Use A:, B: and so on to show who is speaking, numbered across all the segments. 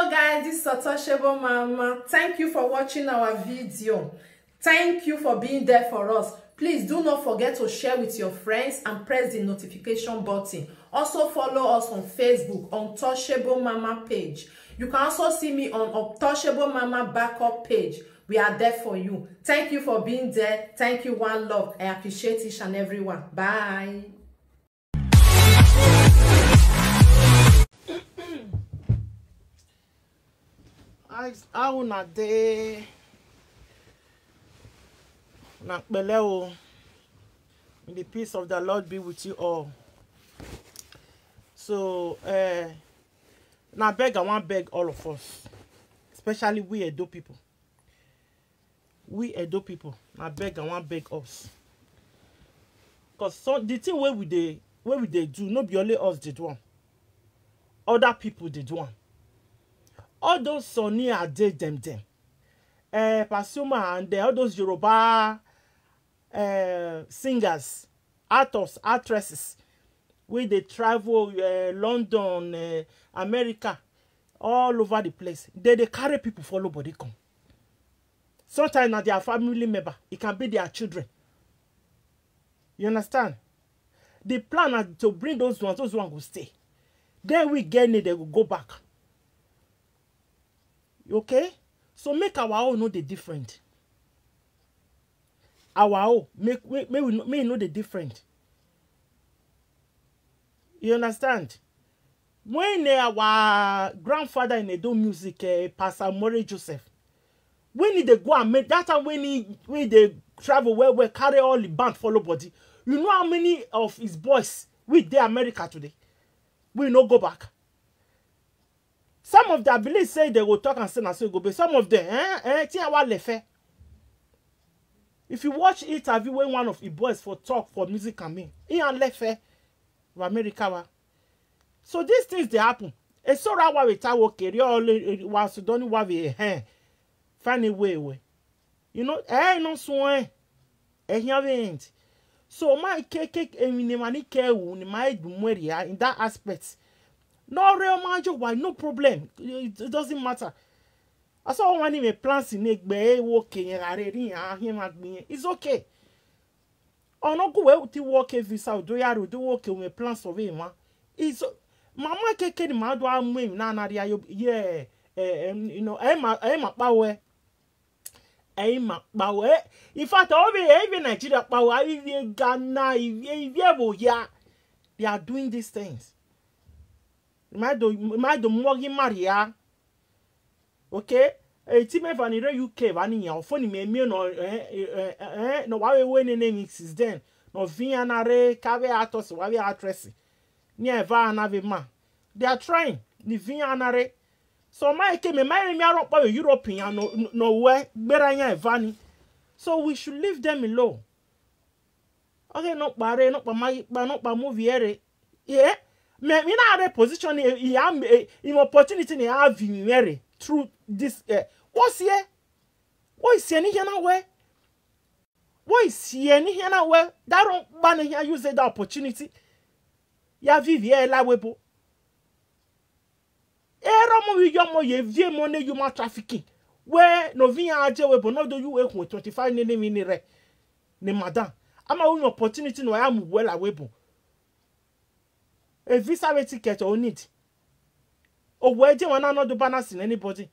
A: Hello guys, this is Untouchable Mama. Thank you for watching our video. Thank you for being there for us. Please do not forget to share with your friends and press the notification button. Also follow us on Facebook, Untouchable Mama page. You can also see me on Untouchable Mama backup page. We are there for you. Thank you for being there. Thank you, one love. I appreciate each and everyone. Bye.
B: How na day na beleo. May the peace of the Lord be with you all. So now I want beg all of us, especially we Edo people. We Edo people, I want beg us. Cause the thing where we do, not be only us did one. Other people did one. All those Sonny are dead them. Pasuma and all those Yoruba singers, actors, actresses, where they travel London, America, all over the place. They carry people follow body come. Sometimes not their family member, it can be their children. You understand? The plan is to bring those ones will stay. Then we get it, they will go back. Okay? So make our own know the different. Our own make we know the different. You understand? When our grandfather in Edo music, Pastor Murray Joseph, when they go and make that time when they travel where carry all the band follow body, you know how many of his boys with the America today? We no go back. Some of them, I believe, say they will talk and say, and so go. But some of them, if you watch interview when one of the boys for talk for music and me, he and left for America. So these things they happen. It's so right we tell okay, you all was don't want we find a way. You know, no swan, so my cake money care my in that aspect. No real major, why no problem. It doesn't matter. I saw one in a plants in egg bay walking and him at me. It's okay. Oh no go well to walk every south do ya do walking with plants of him. It's Mama cake in my dwam wing nana yeah you know I'm a power. I'm a power. In fact, all the even Nigeria power even Ghana yeah. They are doing these things. My do morgi Maria. Okay? Team Vanira UK Vania, funny me no why we name is then. No Vianare, Cave Atos, why we are dressing. Near Vanavima. They are trying. The Vianare. So my came a marry me up by European no way, Beranya Vani. So we should leave them alone. Okay, not by movie. Yeah. Me na a position in opportunity in have marry through this what's here? What is here now where? What is here now where? That don't ban here use that opportunity. Ya vivre la webo. Era mo wi yo mo ye vie money human trafficking. Where no via aje webo no do you work with 25 ne re. Ne madam. Ama win opportunity no am well a webo. A visa ticket or need. Or where do one not do balance in anybody?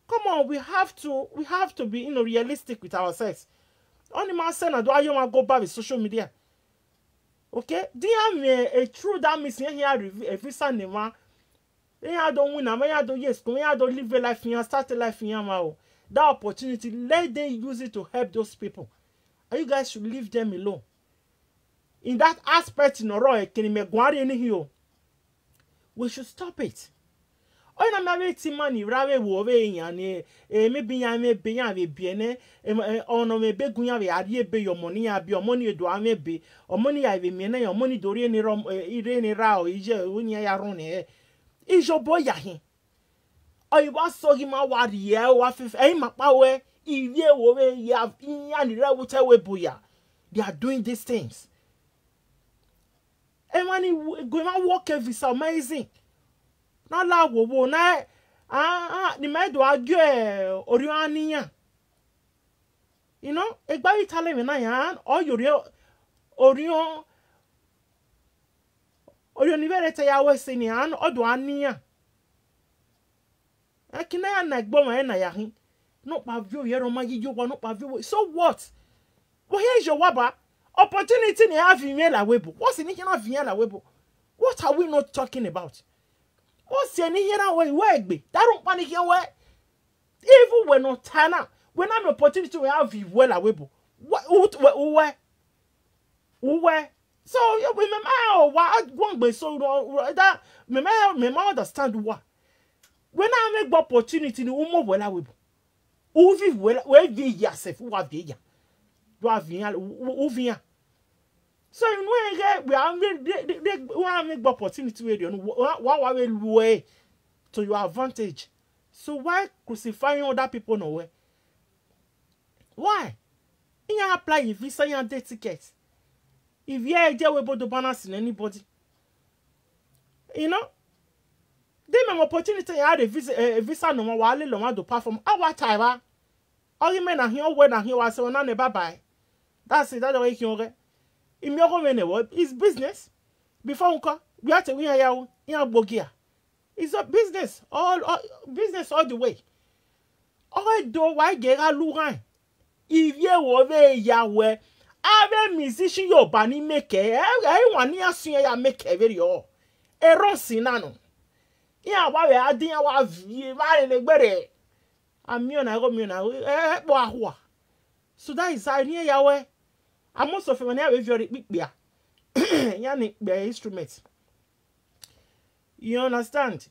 B: Come on, we have to be realistic with ourselves. Only man say do I want to go back with social media. Okay? Dear me a true that miss here a visa name. I don't win, I don't yes, I don't live a life here, start a life here. That opportunity, let them use it to help those people. And you guys should leave them alone. In that aspect, we should stop it. Oh, na marry money, rave wove and maybe I may be a biene, or no may be going to be your money, your money do I may be, or money I mean, your money do any rom, irene row, when you are on here. Is your boy yahin? Oh, you was so him a wad ye, or if aim up power, if ye wove, ye have in the boya. They are doing these things. And when he going to walk every so amazing. Na la wo na ni me do agye orianiya. You know, egba yi tale me na yan o yori orion ni verete ya we sini an o do aniya. Akina ya na egbo ma na ya hin. No pa view yero ma yi yo no pa view. So what? Well, here's your waba. Opportunity ni have in la webo. What's in here na la webo? What are we not talking about? What's in here na we that don't panic here where even when not tana when I'm opportunity to have you well la webo. Where so you remember what one be so that me understand what when I make opportunity ni umo well la webo. Uvi well we vi yourself who have ya. So in we are make opportunity way to your advantage. So why crucifying other people no way? Why? You apply if visa and day ticket. If you are there able to balance in anybody, you know, they have opportunity had a visa no more while long to perform our time. All you men are here when I hear was on a bye. That's it. That's the way you get. In your home, it's business. Before we have to win a bogia. It's a business. All business all the way. All do why get a luran. If you over Yahweh, ave musician your bani make I want ya see ya make a very all. A ronsinano. Yeah, why I didn't have you very. I'm you and I go me. So that is I near Yahweh. I'm most of when I have very big beer. Yannick bear instruments. You understand?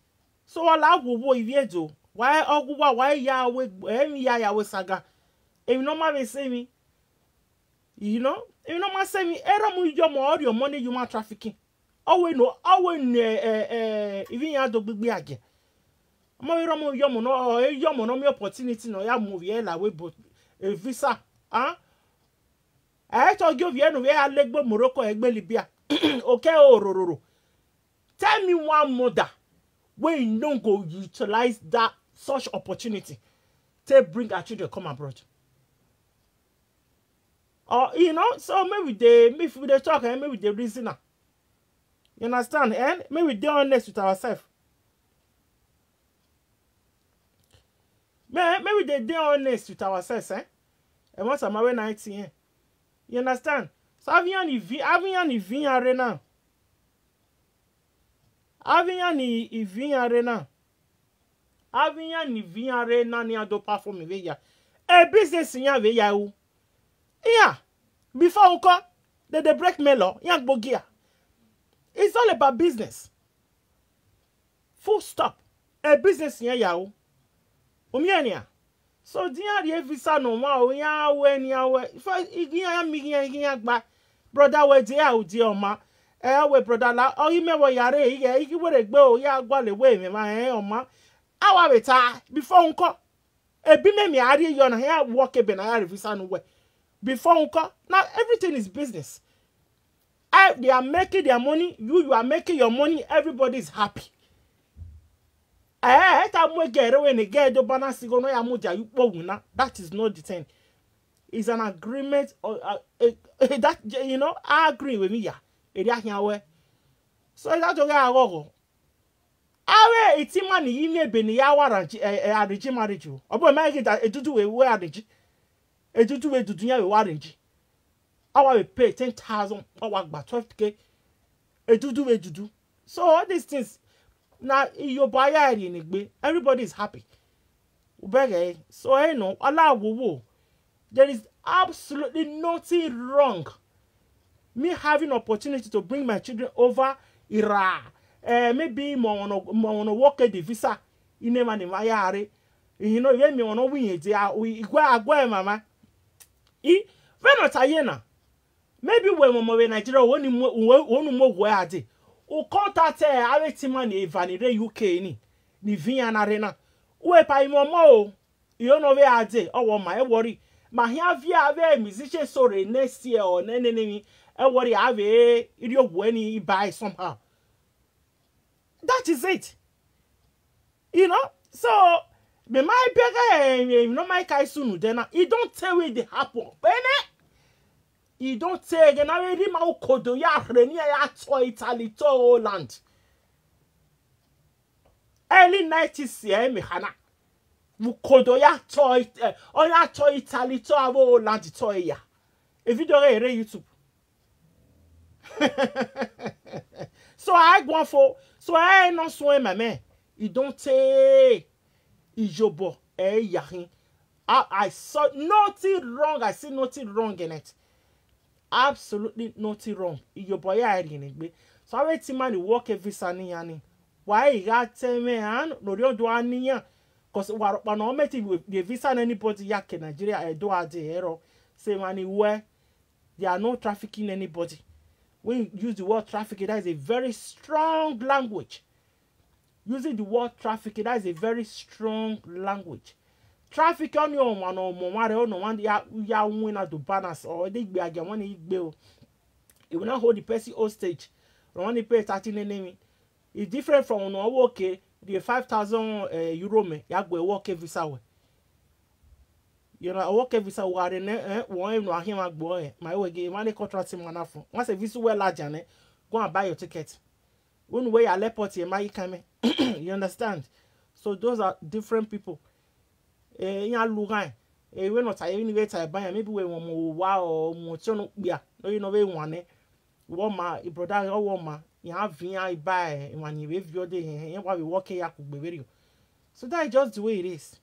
B: So allow wo do. Why Yahweh Yahweh saga. If no man say me, you know, if no man say me, your money human trafficking. Even you do big again. No opportunity no ya move here la we but a visa. I told you no we are legbo Morocco egbe Libya. Okay, oh. Tell me one mother where you don't go utilize that such opportunity to bring our children come abroad. Or you know, so maybe they talk and maybe they reason. You understand? And maybe they're honest with ourselves. Maybe they're honest with ourselves, eh? And once I'm away 19, you understand? So Avian arena. Ni ado perform veya. A business in veya. Yeah. Before unko, they break melo, yang bogia. It's all about business. Full stop. A business in yawo. Umiania. So dia visa no ma ya when ya we. Brother we dia o dia ma. We brother la o me wo yare iki we regbe o ya gwale we me ma oma. Awa beta before unko. Ebi me ari yo na ya work ebe na ya visa no we. Before unko. Now everything is business. They are making their money, you are making your money, everybody is happy. That is not the thing. It's an agreement or that you know, I agree with me. Yeah. So that's okay. Awe itimani yime beni ya arrange marriage. Obo make it edudu we arrange. Edudu we dudunya we arrange. Our we pay 10,000 or 12k. Edudu. So all these things now your buyer in everybody is happy. So I know Allah there is absolutely nothing wrong. Me having opportunity to bring my children over Iraq. Maybe more on a work at the visa. You never know my you know, you me on a win it. We go mama. When not ayena. Maybe when we Nigeria one more where they o contact money vanire UK ni Vian arena. We pa imomo you know where are they? Oh my worry. Ma have musician sorry next year or nenemi worry have idio when buy somehow. That is it. You know, So me my bega no my kai sunu then it don't tell where they happen. Bene you don't say again already ma kodo ya reni ya to Italy to Holland. Early 90s ya me hana. Mu kodo ya to o ya to Italy to Holland to ya. E video re YouTube. So I go for so I no so my man. You don't say Ijobo yahin. I saw nothing wrong. I see nothing wrong in it. Absolutely nothing wrong. Ijobo ya in it. So I wait man work every Sunday yani. Why you got me and no do aniya? Cause what no met the visa anybody yak in Nigeria I do a the hero. Say money where they are not trafficking anybody. When you use the word trafficking, that is a very strong language. Using the word trafficking, that is a very strong language. Traffic on your one or more, no one ya win at the banners or they be again one bill. It will not hold the person hostage. No one pay 13 enemy. It's different from no okay. The 5,000 euro me ya go work visa way. You know, work visa ware ne one no him agbo my way get money contract him manafo. Once a visa well large ane, go and buy your ticket. When way at airport you might come. You understand? So those are different people. Ya lugan. We not even wait I buy maybe we want more wow or more no bia. No you know we want it. Woma e brother or woma. You have via buy when you wave your day and why we work here could be video. So that is just the way it is.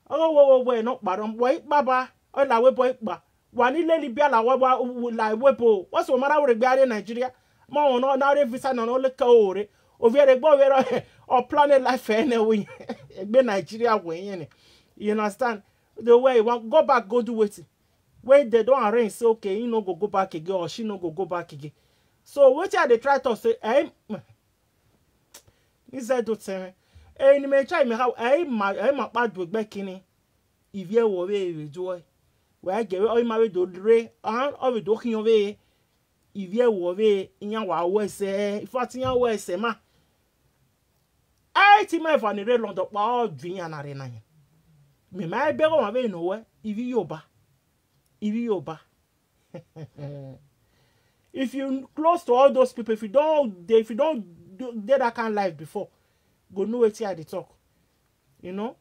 B: Oh, not bad. Wait, Baba. Oh, la boy, ba. Wani leli bia la wepo. What's the matter with the in Nigeria? More no now they visa no le kaore. Over the boy or planet life anyway. Be Nigeria way. You understand? The way you want go back, go do it. Wait, they don't arrange. Say okay, you know go back again or she no go back again. So what are they try to say? He said to say, "Hey, me try me how my bad work back in if you were very joy. Where I get all my do re and all the talking away. If you were very in your way say, if what's in your way say ma. I think my funny red on the ball drink and arena. Me my beg on my way nowhere. If you yoba. If you close to all those people, if you don't do that kind of life before, go know what here they talk. You know,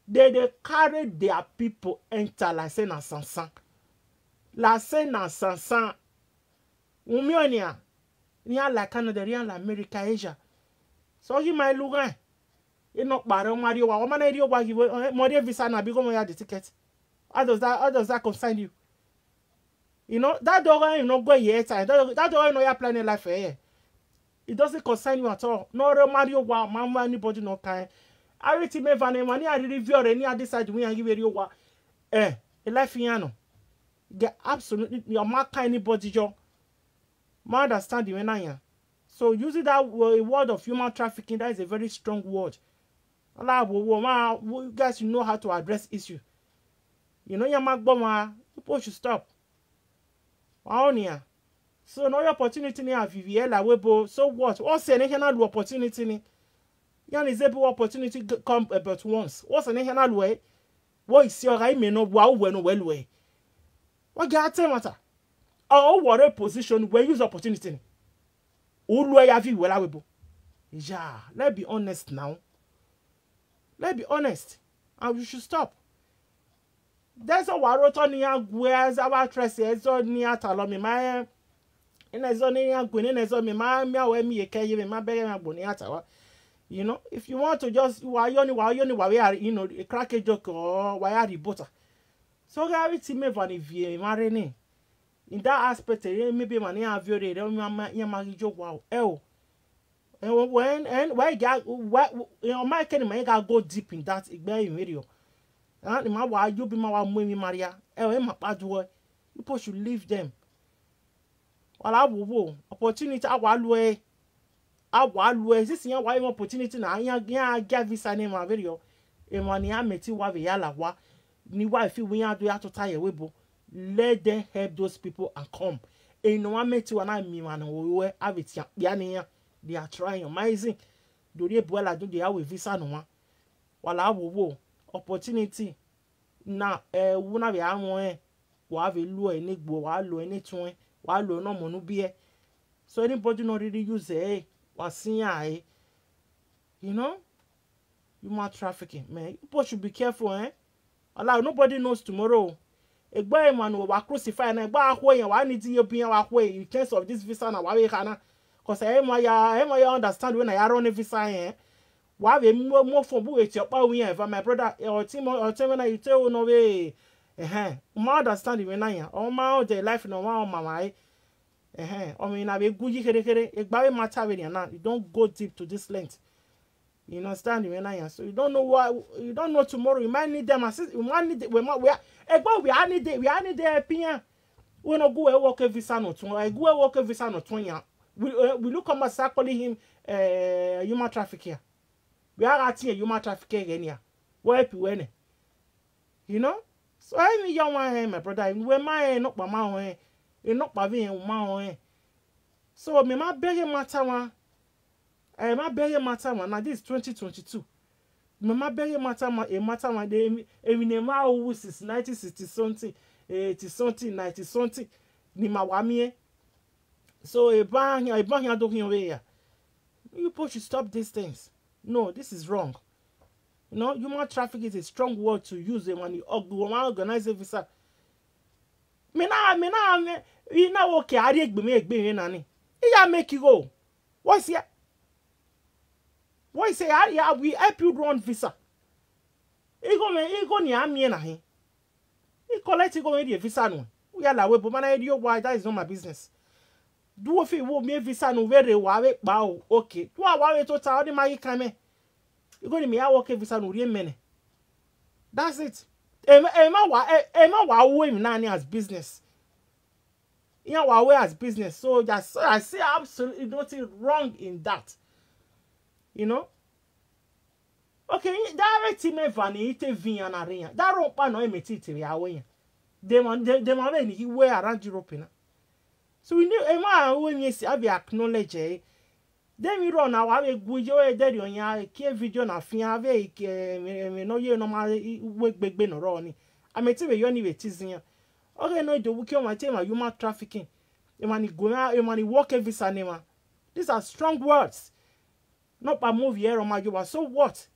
B: they carry their people enter la scène en sansan. La scène en sansan. Umionia, rien la Canada, rien la America, Asia. So he might look at. You know, Baron Mario, what man idea why you more visa na become you the ticket. How does that concern you? You know, that dog you know go here time. That dog you know you're planning life for here. It doesn't concern you at all. No Mario wow, man anybody no kind. I read me van money I review or any other side we and give you what a life piano. Get absolutely your mark anybody job. My understanding when I am. So using that word of human trafficking, that is a very strong word. You guys you know how to address issue. You know your mark bomber, people should stop. So no opportunity ni aviviela webo. So what? What's the national opportunity ni? Yan is able opportunity come about once. What's the national way? What is your right? Me no wow well way. What get matter? Oh, what a position where use opportunity. Ulwe aviviela webo. Yeah, let's be honest now. Let's be honest. And we should stop. That's a waroto niya gwez our tresse so niya talo mi ma ina zo niya gwene na zo mi ma we mi ekeye mi ma bere ma gboni atawa. You know, if you want to just wa we are you know a crack a joke or why are the butter. So gravity me van vie mare ni. In that aspect maybe man ya viore ya ma joke wow. And why get what you know my can go deep in that video. And my why you be my mommy Maria. My bad word. People should leave them. Well, I will opportunity. I will this year why opportunity now. Yeah, get this name my video. And when I met you, what we yalla wa. Ni why if we are do to tie away, let them help those people and come. And no one met you and I me man we have it ya. They are trying amazing. Do they bola do they have visa no one? wala wo opportunity na wona be anwo wa have lu enigbo wa lo enitun wa lo no mo nu bi so anybody not really use was you know, human trafficking, man. People should be careful, Allow nobody knows tomorrow. A boy man will crucify and a bar way and why need you be way in case of this visa and why can because I understand when I run a visa why we more for with your power if my brother or team or when I tell no way more understand when I all my day life no one my I mean, I be good. You don't go deep to this length. You understand me? So you don't know why. You don't know tomorrow. You might need them assist. You might need. We need their opinion. We no go work a visa no to. I go work a visa no to. We look at myself calling him human trafficker. We are at here human trafficker again here. Where people you know. So I mean, young man, my brother. We my not my man. Not by ma so me ma beg matter one ma beg matter one now this 2022 me ma beg matter one they ma who since 1960 something 80 something 90 something ni ma wa mi so e ban here do hin we you people should stop these things. No, this is wrong. You know, human trafficking is a strong word to use when you organize a visa. Me na okay ari egbe nani ya make you go what's here what say ya we help you run visa ego ni amie na he e collect go me visa no we ala we but man why that is not my business do we fit wo me visa no where wa we pa o okay do wa we total all the my kan me ego ni me ya work visa no re mene that's it. Emma wa wo him nani as business. Yeah, wa way as business. So just I see absolutely nothing wrong in that. You know? Okay, that team vani ite via na ria. That ropa no emetiti ya we. Dem he wear around Europe na. So we knew Emma when you see have acknowledge then we run now have a good joy daddy on ya key video na fin have me no ye no ma work no run. I met you anyway teasing. Okay, no do we my team human trafficking. E mani go na e mani work every cinema. These are strong words. Not by movie here on my job. So what?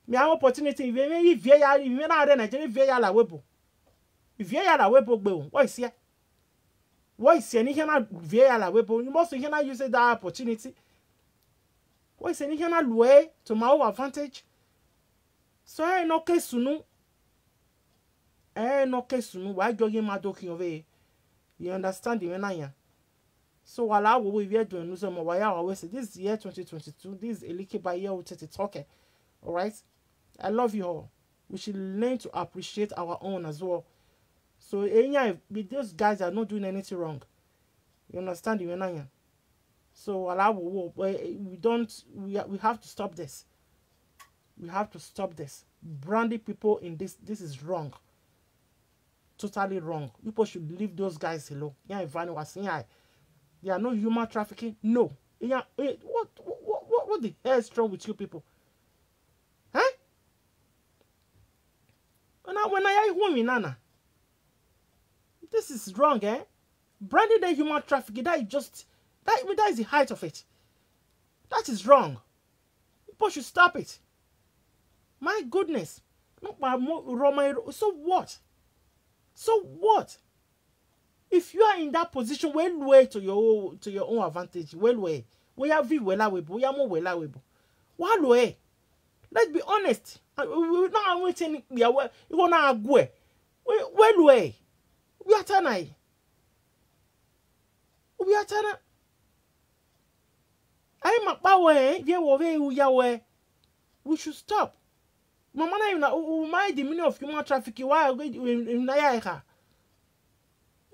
B: Me have opportunity if you na re Nigeria via la webo. If via la webo gbe what is here? What is any here via la webo? You must here use that opportunity. What is any here way to my own advantage? So I no case sunu. No case sunu. Why jogging my doking away? You understand the when so while I will be doing news on why I always say this year 2022, this is a leaky by year talking. Alright? I love you all. We should learn to appreciate our own as well. So those guys are not doing anything wrong. You understand the when so while I will we have to stop this. We have to stop this. Branding people in this is wrong. Totally wrong. People should leave those guys alone. Yeah, Ivani was saying they are no human trafficking. No. Yeah, what the hell is wrong with you people? Huh? When I woman nana. This is wrong, Branding the human trafficking, that is the height of it. That is wrong. People should stop it. My goodness. So what? So what? If you are in that position, well way to your own advantage, well way. We have we are more well. What way? Let's be honest. We not waiting. We are you gonna go. Well way. We are tana. We are tana. I'm a power. We should stop. Mama na mind the meaning of human trafficking. Why are in Naya?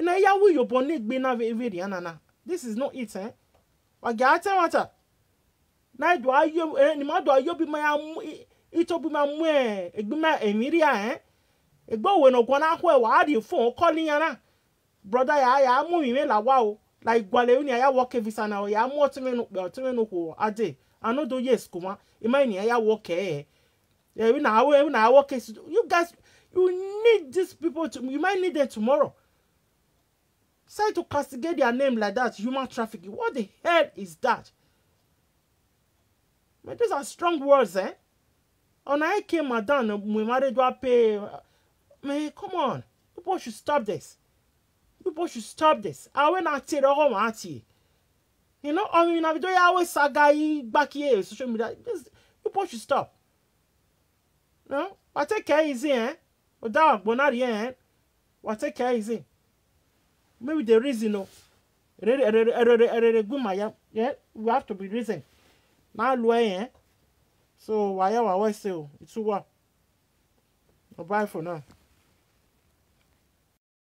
B: Naya will your bonnet be na very anana. This is not it, Wagata water. Now do I you any man do I be my it will be my way, a bima emiria, a bow when Ogwana where you phone calling yana. Brother, I am moving la wow, like Gualeonia, I walk every sana, I am more to me who are day. I know do yes, Kuma, Imani, I walk Yeah, when I work case, you guys, you need these people to, you might need them tomorrow. Decide to castigate their name like that, human trafficking. What the hell is that? Man, these are strong words, eh? On I came, madam, we married to pay. Man, come on. People should stop this. People should stop this. I went out here, you know, I mean, I always saga back here, social media. People should stop. No? What take care easy, eh? Without bonari, eh? What take care easy? Maybe the reason, no. Yeah, we have to be reason. Now, eh? So, why I always say, it's what? Bye for now.